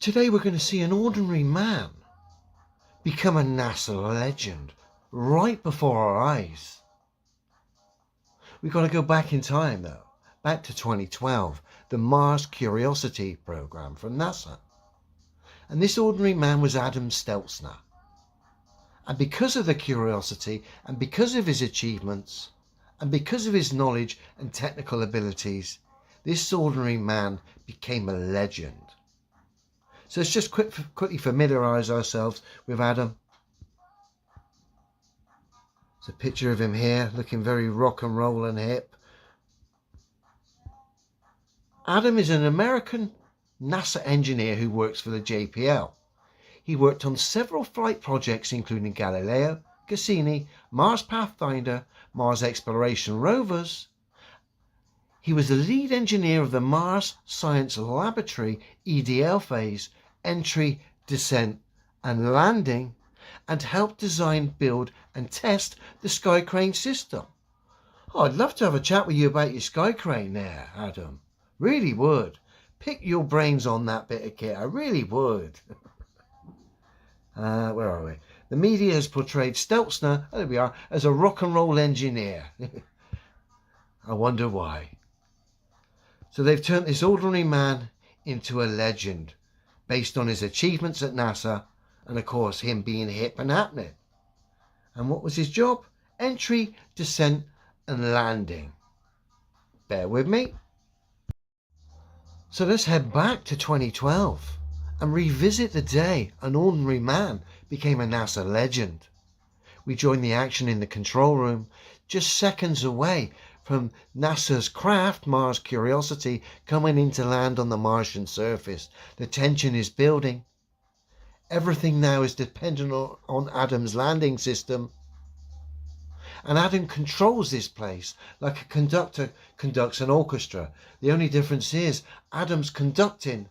Today we're going to see an ordinary man become a NASA legend right before our eyes. We've got to go back in time though, back to 2012, the Mars Curiosity program from NASA. And this ordinary man was Adam Steltzner. And because of the Curiosity, and because of his achievements, and because of his knowledge and technical abilities, this ordinary man became a legend. So let's just quickly familiarise ourselves with Adam. It's a picture of him here, looking very rock and roll and hip. Adam is an American NASA engineer who works for the JPL. He worked on several flight projects including Galileo, Cassini, Mars Pathfinder, Mars Exploration Rovers. He was the lead engineer of the Mars Science Laboratory EDL phase, entry, descent and landing, and helped design, build and test the Sky Crane system. Oh, I'd love to have a chat with you about your Sky Crane there, Adam. Really would. Pick your brains on that bit of kit. I really would. Where are we? The media has portrayed Steltzner, there we are, as a rock and roll engineer. I wonder why. So they've turned this ordinary man into a legend based on his achievements at NASA and of course him being hip and happening. And what was his job? Entry, descent and landing. Bear with me. So let's head back to 2012 and revisit the day an ordinary man became a NASA legend. We joined the action in the control room, just seconds away from NASA's craft, Mars Curiosity, coming in to land on the Martian surface. The tension is building. Everything now is dependent on Adam's landing system. And Adam controls this place like a conductor conducts an orchestra. The only difference is Adam's conducting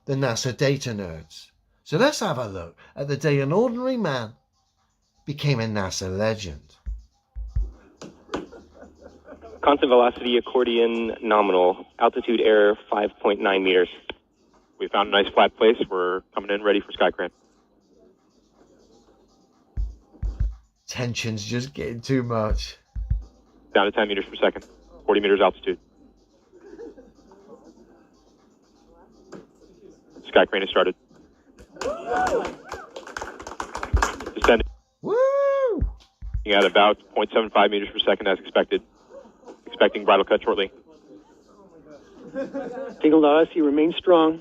the NASA data nerds. So let's have a look at the day an ordinary man became a NASA legend. Constant velocity accordion nominal. Altitude error 5.9 meters. We found a nice flat place. We're coming in ready for Sky Crane. Tension's just getting too much. Down to 10 meters per second. 40 meters altitude. Sky Crane has started. Descending. Woo! At about 0.75 meters per second as expected. Expecting bridle cut shortly. Signal to us, you remain strong.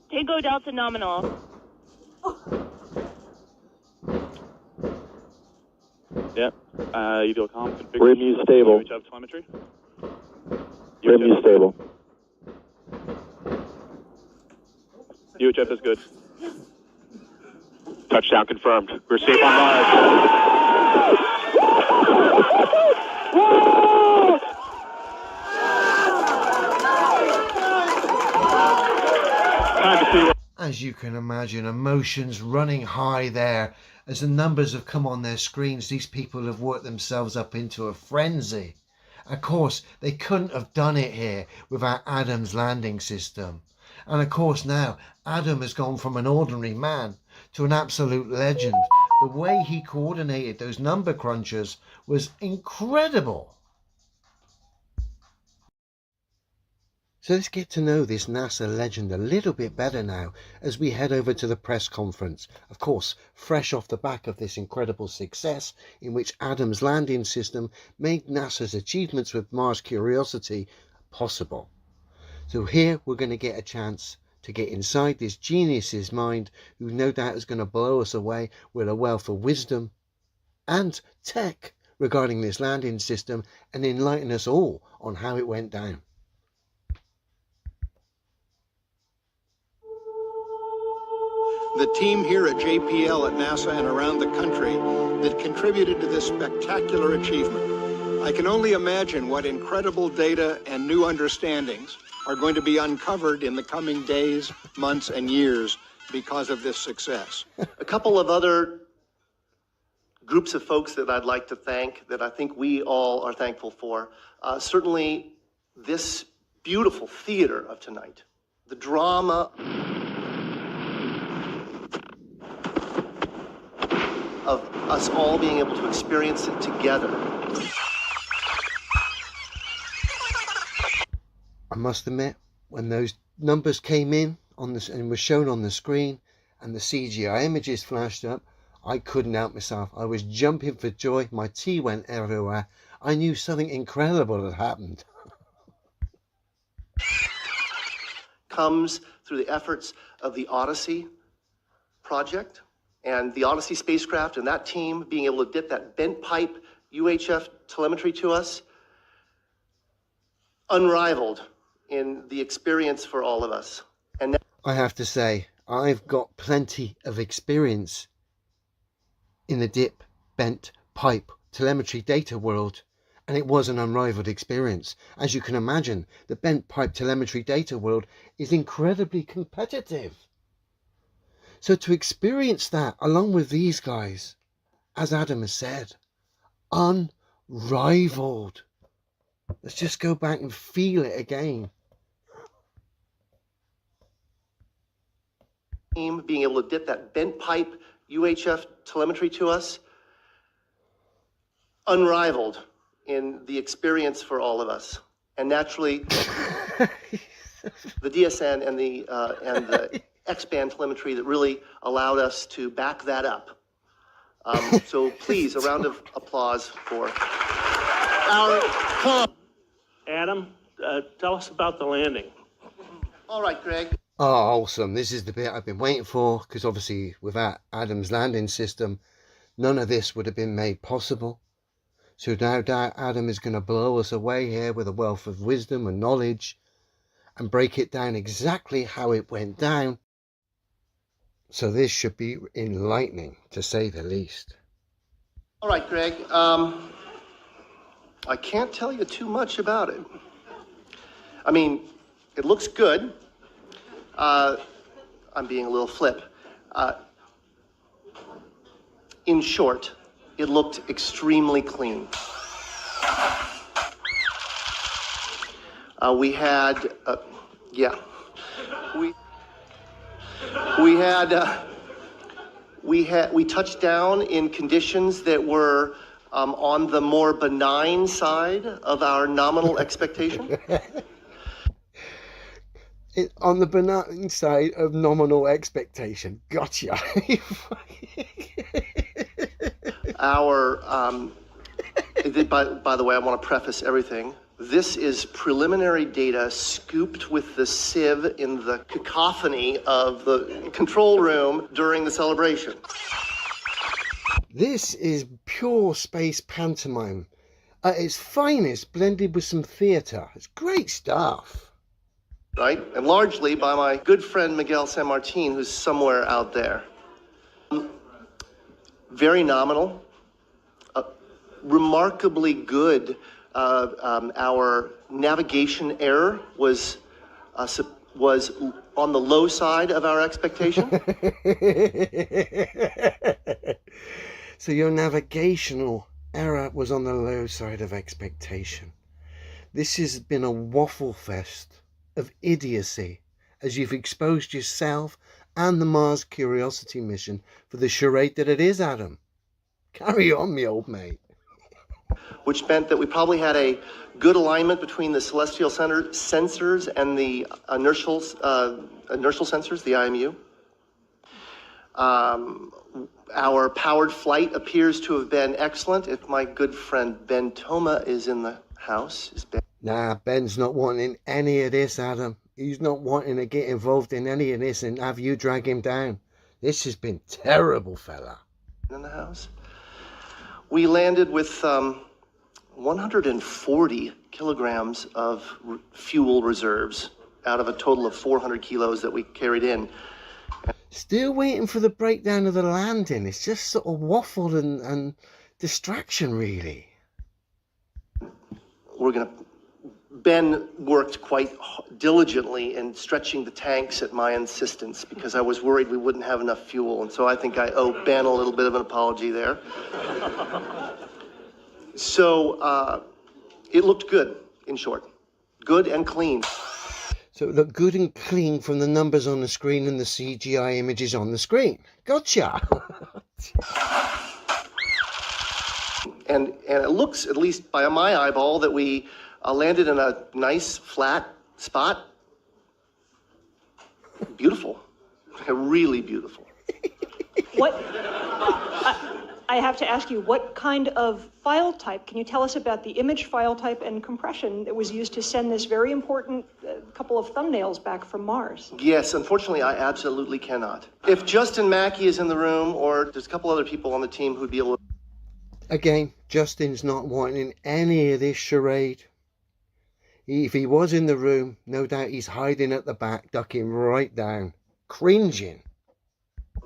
Tango Delta nominal. Yep. You feel calm. Rhythm stable. UHF telemetry. Rhythm stable. UHF is good. Touchdown confirmed. We're safe on Mars. Time to see. As you can imagine, emotions running high there. As the numbers have come on their screens, these people have worked themselves up into a frenzy. Of course, they couldn't have done it here without Adam's landing system. And of course now, Adam has gone from an ordinary man to an absolute legend. The way he coordinated those number crunchers was incredible. So let's get to know this NASA legend a little bit better now as we head over to the press conference. Of course, fresh off the back of this incredible success in which Adam's landing system made NASA's achievements with Mars Curiosity possible. So here we're going to get a chance to get inside this genius's mind who no doubt is going to blow us away with a wealth of wisdom and tech regarding this landing system and enlighten us all on how it went down. The team here at JPL at NASA and around the country that contributed to this spectacular achievement. I can only imagine what incredible data and new understandings are going to be uncovered in the coming days, months, and years because of this success. A couple of other groups of folks that I'd like to thank that I think we all are thankful for. Certainly this beautiful theater of tonight. the drama of us all being able to experience it together. I must admit, when those numbers came in on this and were shown on the screen and the CGI images flashed up, I couldn't help myself. I was jumping for joy. My tea went everywhere. I knew something incredible had happened. Comes through the efforts of the Odyssey project and the Odyssey spacecraft and that team being able to get that bent pipe UHF telemetry to us, unrivaled in the experience for all of us. And I have to say, I've got plenty of experience in the dip, bent pipe telemetry data world, and it was an unrivaled experience. As you can imagine, the bent pipe telemetry data world is incredibly competitive. So to experience that along with these guys, as Adam has said, unrivaled. Let's just go back and feel it again. Team being able to get that bent pipe UHF telemetry to us, unrivaled in the experience for all of us. And naturally, the DSN and the X-band telemetry that really allowed us to back that up. So please, a round of applause for our com. Adam, tell us about the landing. All right, Greg. Oh, awesome. This is the bit I've been waiting for, because obviously without Adam's landing system, none of this would have been made possible. So no doubt Adam is going to blow us away here with a wealth of wisdom and knowledge and break it down exactly how it went down. So this should be enlightening, to say the least. All right, Greg. I can't tell you too much about it. I mean, it looks good. I'm being a little flip. In short, it looked extremely clean. We had, we touched down in conditions that were on the more benign side of our nominal expectation. On the benign side of nominal expectation. Gotcha. By the way, I want to preface everything. This is preliminary data scooped with the sieve in the cacophony of the control room during the celebration. This is pure space pantomime at its finest, blended with some theatre. It's great stuff. Right? And largely by my good friend Miguel San Martin, who's somewhere out there. Very nominal, remarkably good. Our navigation error was on the low side of our expectation. So your navigational error was on the low side of expectation. This has been a waffle fest of idiocy as you've exposed yourself and the Mars Curiosity mission for the charade that it is, Adam. Carry on, me old mate. Which meant that we probably had a good alignment between the celestial sensors and the inertial sensors, the IMU. Our powered flight appears to have been excellent. If my good friend Ben Toma is in the house, is Ben? Nah, Ben's not wanting any of this, Adam. He's not wanting to get involved in any of this and have you drag him down. This has been terrible, fella. In the house. We landed with 140 kilograms of fuel reserves out of a total of 400 kilos that we carried in. Still waiting for the breakdown of the landing. It's just sort of waffle and distraction, really. Ben worked quite diligently in stretching the tanks at my insistence because I was worried we wouldn't have enough fuel. And so I think I owe Ben a little bit of an apology there. So it looked good, in short. Good and clean. So it looked good and clean from the numbers on the screen and the CGI images on the screen. Gotcha! And it looks, at least by my eyeball, that we landed in a nice flat spot. Beautiful. Really beautiful. What? I have to ask you, what kind of file type? Can you tell us about the image file type and compression that was used to send this very important couple of thumbnails back from Mars? Yes, unfortunately, I absolutely cannot. If Justin Mackey is in the room, or there's a couple other people on the team who'd be able to... Again, Justin's not wanting any of this charade. If he was in the room, no doubt he's hiding at the back, ducking right down, cringing.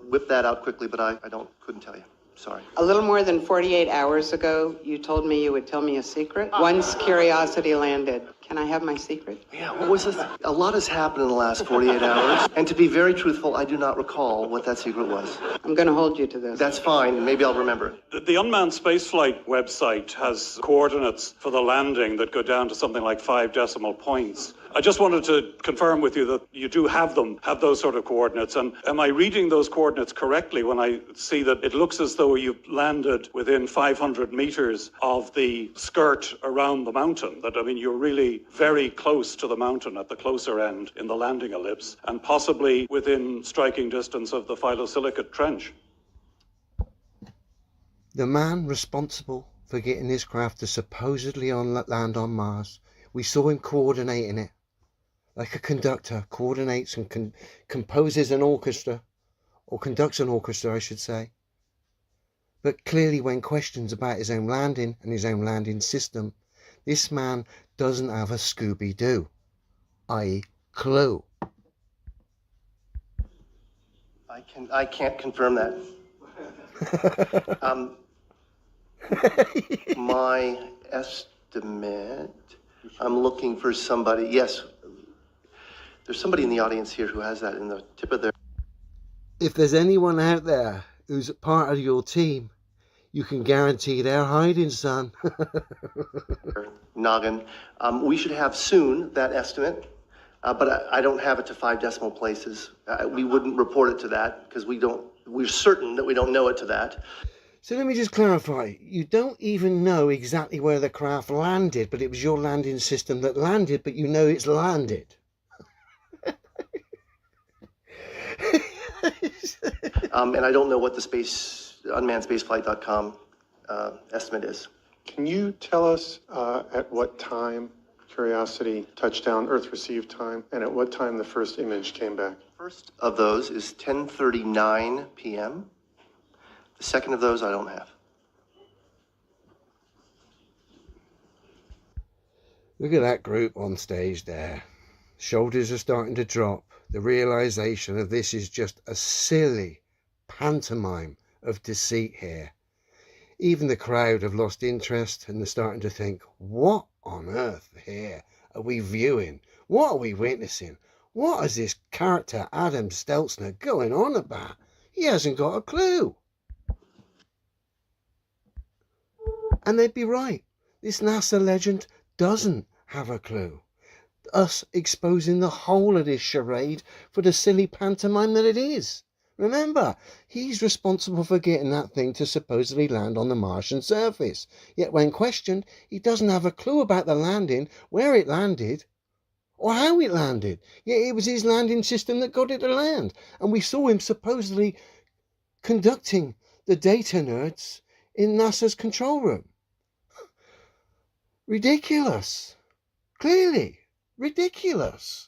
Whip that out quickly, but I couldn't tell you. Sorry. A little more than 48 hours ago, you told me you would tell me a secret. Once Curiosity landed. Can I have my secret? Yeah, what was this? A lot has happened in the last 48 hours. And to be very truthful, I do not recall what that secret was. I'm going to hold you to this. That's fine. Maybe I'll remember it. The unmanned spaceflight website has coordinates for the landing that go down to something like 5 decimal points. I just wanted to confirm with you that you do have those sort of coordinates. And am I reading those coordinates correctly when I see that it looks as though you've landed within 500 meters of the skirt around the mountain? That, I mean, you're really very close to the mountain at the closer end in the landing ellipse, and possibly within striking distance of the phyllosilicate trench. The man responsible for getting his craft to supposedly land on Mars, we saw him coordinating it. Like a conductor coordinates and composes an orchestra, or conducts an orchestra, I should say. But clearly when questions about his own landing and his own landing system, this man doesn't have a Scooby-Doo, i.e. clue. I can't confirm that. My estimate, I'm looking for somebody, yes, there's somebody in the audience here who has that in the tip of their... If there's anyone out there who's part of your team, you can guarantee they're hiding, son. noggin. We should have soon that estimate, but I don't have it to 5 decimal places. We wouldn't report it to that because we're certain that we don't know it to that. So let me just clarify. You don't even know exactly where the craft landed, but it was your landing system that landed, but you know it's landed. And I don't know what the unmannedspaceflight.com estimate is. Can you tell us at what time Curiosity touched down, Earth received time, and at what time the first image came back? First of those is 10:39 p.m. The second of those I don't have. Look at that group on stage there. Shoulders are starting to drop. The realization of this is just a silly pantomime of deceit here. Even the crowd have lost interest and they're starting to think, what on earth here are we viewing? What are we witnessing? What is this character Adam Steltzner going on about? He hasn't got a clue. And they'd be right. This NASA legend doesn't have a clue. Us exposing the whole of this charade for the silly pantomime that it is. Remember, he's responsible for getting that thing to supposedly land on the Martian surface. Yet when questioned, he doesn't have a clue about the landing, where it landed, or how it landed. Yet it was his landing system that got it to land. And we saw him supposedly conducting the data nerds in NASA's control room. Ridiculous. Clearly ridiculous.